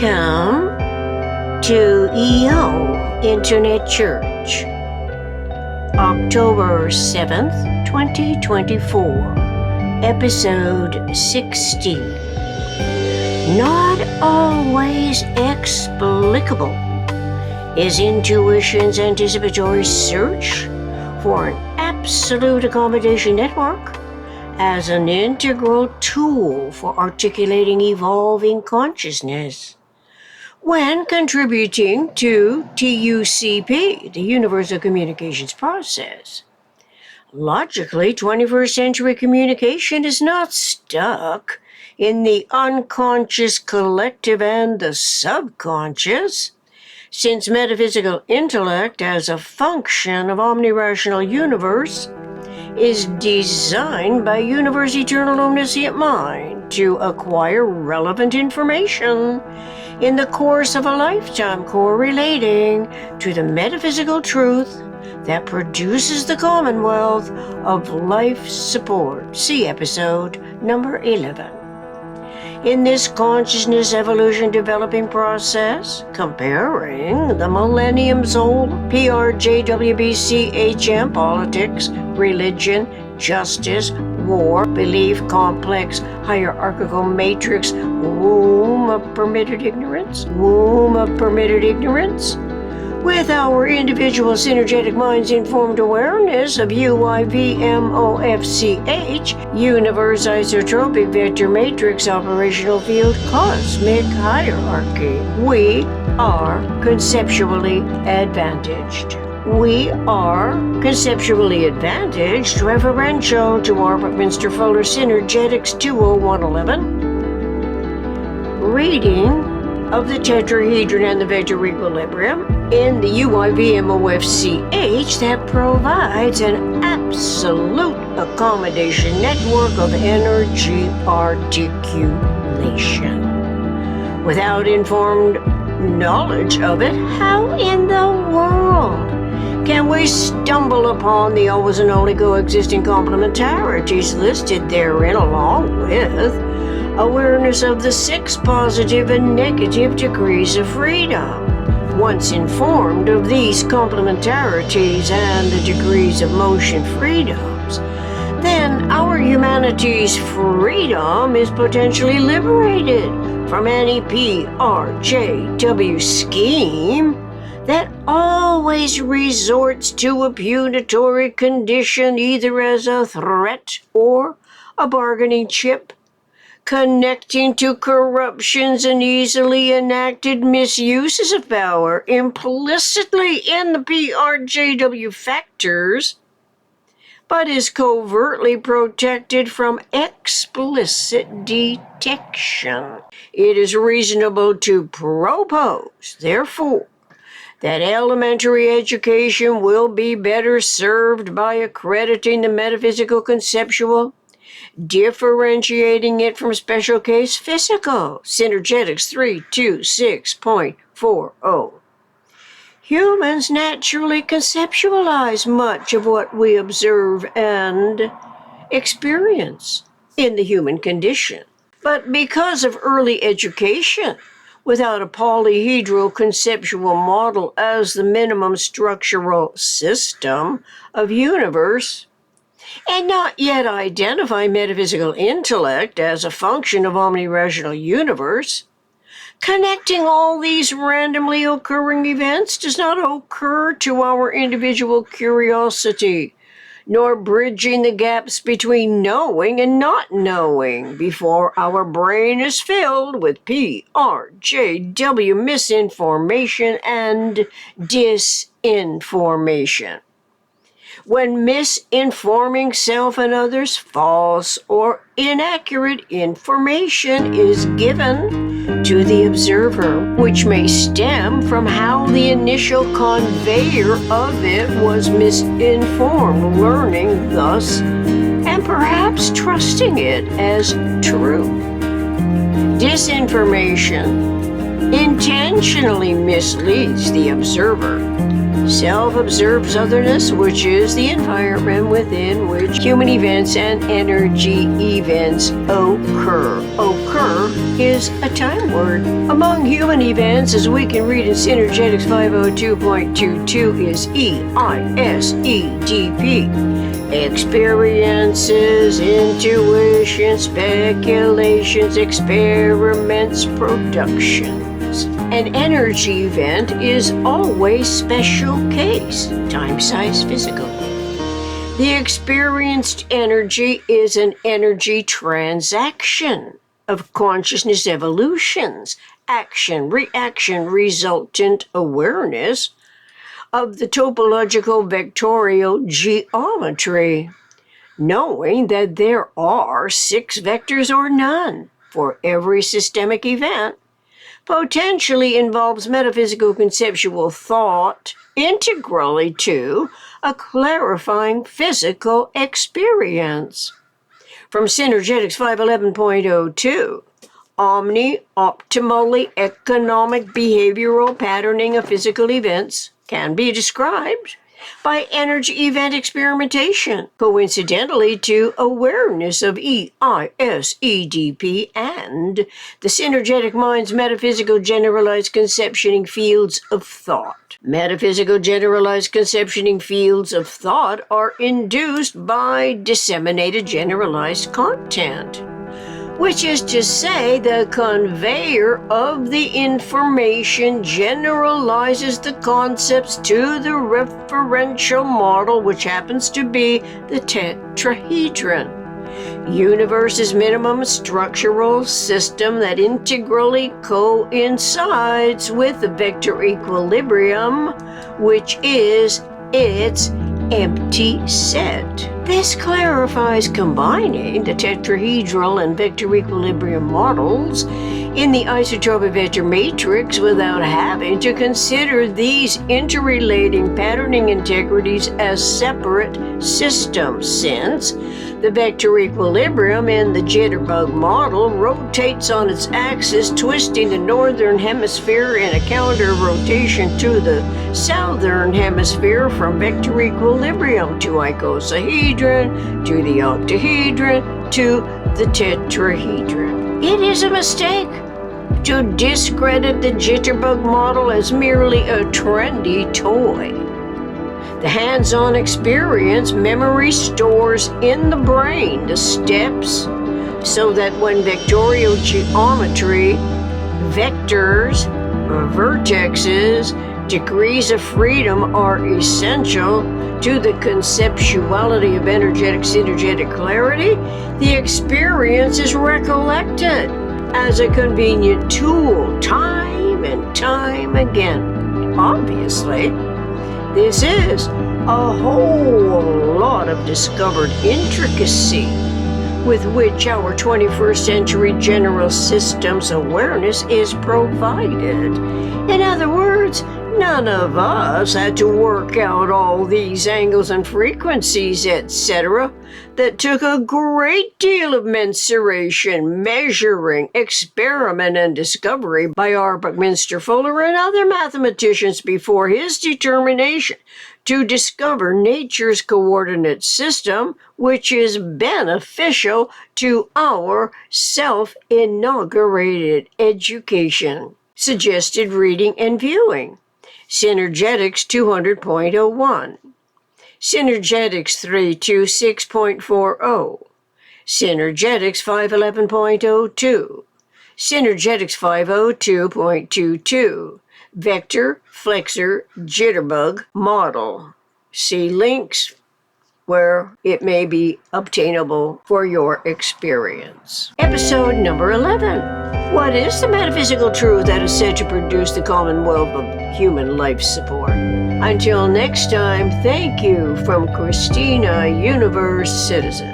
Welcome to UEOM Internet Church, October 7th, 2024, Episode 60. Not always explicable is intuition's anticipatory search for an absolute accommodation network as an integral tool for articulating evolving consciousness when contributing to TUCP, the Universal Communications Process. Logically, 21st century communication is not stuck in the unconscious collective and the subconscious, since metaphysical intellect as a function of omnirational universe is designed by Universe Eternal Omniscient Mind to acquire relevant information in the course of a lifetime, correlating to the metaphysical truth that produces the commonwealth of life support. See episode number 11. In this consciousness evolution developing process, comparing the millenniums-old PRJWBCHM politics, religion, justice, war, belief, complex, hierarchical matrix, womb of permitted ignorance, with our individual synergetic mind's informed awareness of UIVMOFCH, Universe Isotropic Vector Matrix Operational Field Cosmic Hierarchy, we are conceptually advantaged. We are conceptually advantaged, referential to our Buckminster Fuller Synergetics 20111, reading of the tetrahedron and the vector equilibrium in the UIVMOFCH that provides an absolute accommodation network of energy articulation. Without informed knowledge of it, how in the world can we stumble upon the always and only coexisting complementarities listed therein, along with awareness of the 6 positive and negative degrees of freedom? Once informed of these complementarities and the degrees of motion freedoms, then our humanity's freedom is potentially liberated from any PRJW scheme that always resorts to a punitory condition, either as a threat or a bargaining chip, connecting to corruptions and easily enacted misuses of power implicitly in the PRJW factors, but is covertly protected from explicit detection. It is reasonable to propose, therefore, that elementary education will be better served by accrediting the metaphysical conceptual, differentiating it from special case physical, Synergetics 326.40. Humans naturally conceptualize much of what we observe and experience in the human condition. But because of early education, without a polyhedral conceptual model as the minimum structural system of universe, and not yet identify metaphysical intellect as a function of omnirational universe, connecting all these randomly occurring events does not occur to our individual curiosity, nor bridging the gaps between knowing and not knowing before our brain is filled with PRJW misinformation and disinformation. When misinforming self and others, false or inaccurate information is given to the observer, which may stem from how the initial conveyor of it was misinformed, learning thus, and perhaps trusting it as true. Disinformation intentionally misleads the observer. Self-observes otherness, which is the environment within which human events and energy events occur. Occur is a time word. Among human events, as we can read in Synergetics 502.22, is EISEDP. Experiences, intuition, speculations, experiments, productions. An energy event is always special case, time-size physical. The experienced energy is an energy transaction of consciousness evolutions, action, reaction, resultant awareness of the topological vectorial geometry, knowing that there are 6 vectors or none for every systemic event, potentially involves metaphysical conceptual thought integrally to a clarifying physical experience. From Synergetics 511.02, optimally economic behavioral patterning of physical events can be described by energy event experimentation, coincidentally to awareness of EISEDP and the synergetic mind's metaphysical generalized conceptioning fields of thought. Metaphysical generalized conceptioning fields of thought are induced by disseminated generalized content, which is to say the conveyor of the information generalizes the concepts to the referential model, which happens to be the tetrahedron. Universe's minimum structural system that integrally coincides with the vector equilibrium, which is its empty set. This clarifies combining the tetrahedral and vector equilibrium models in the isotropic vector matrix without having to consider these interrelating patterning integrities as separate systems, since the vector equilibrium in the jitterbug model rotates on its axis, twisting the northern hemisphere in a counter rotation to the southern hemisphere from vector equilibrium to icosahedron, to the octahedron, to the tetrahedron. It is a mistake to discredit the jitterbug model as merely a trendy toy. The hands-on experience memory stores in the brain the steps so that when vectorial geometry, vectors, or vertexes, degrees of freedom are essential to the conceptuality of energetic synergetic clarity, the experience is recollected as a convenient tool time and time again. Obviously, this is a whole lot of discovered intricacy with which our 21st century general systems awareness is provided. In other words, none of us had to work out all these angles and frequencies, etc., that took a great deal of mensuration, measuring, experiment, and discovery by R. Buckminster Fuller and other mathematicians before his determination to discover nature's coordinate system, which is beneficial to our self-inaugurated education. Suggested reading and viewing: Synergetics 200.01, Synergetics 326.40, Synergetics 511.02, Synergetics 502.22, Vector Flexor Jitterbug Model. See links where it may be obtainable for your experience. Episode number 11. What is the metaphysical truth that is said to produce the commonwealth of human life support? Until next time, thank you from Christina, Universe Citizen.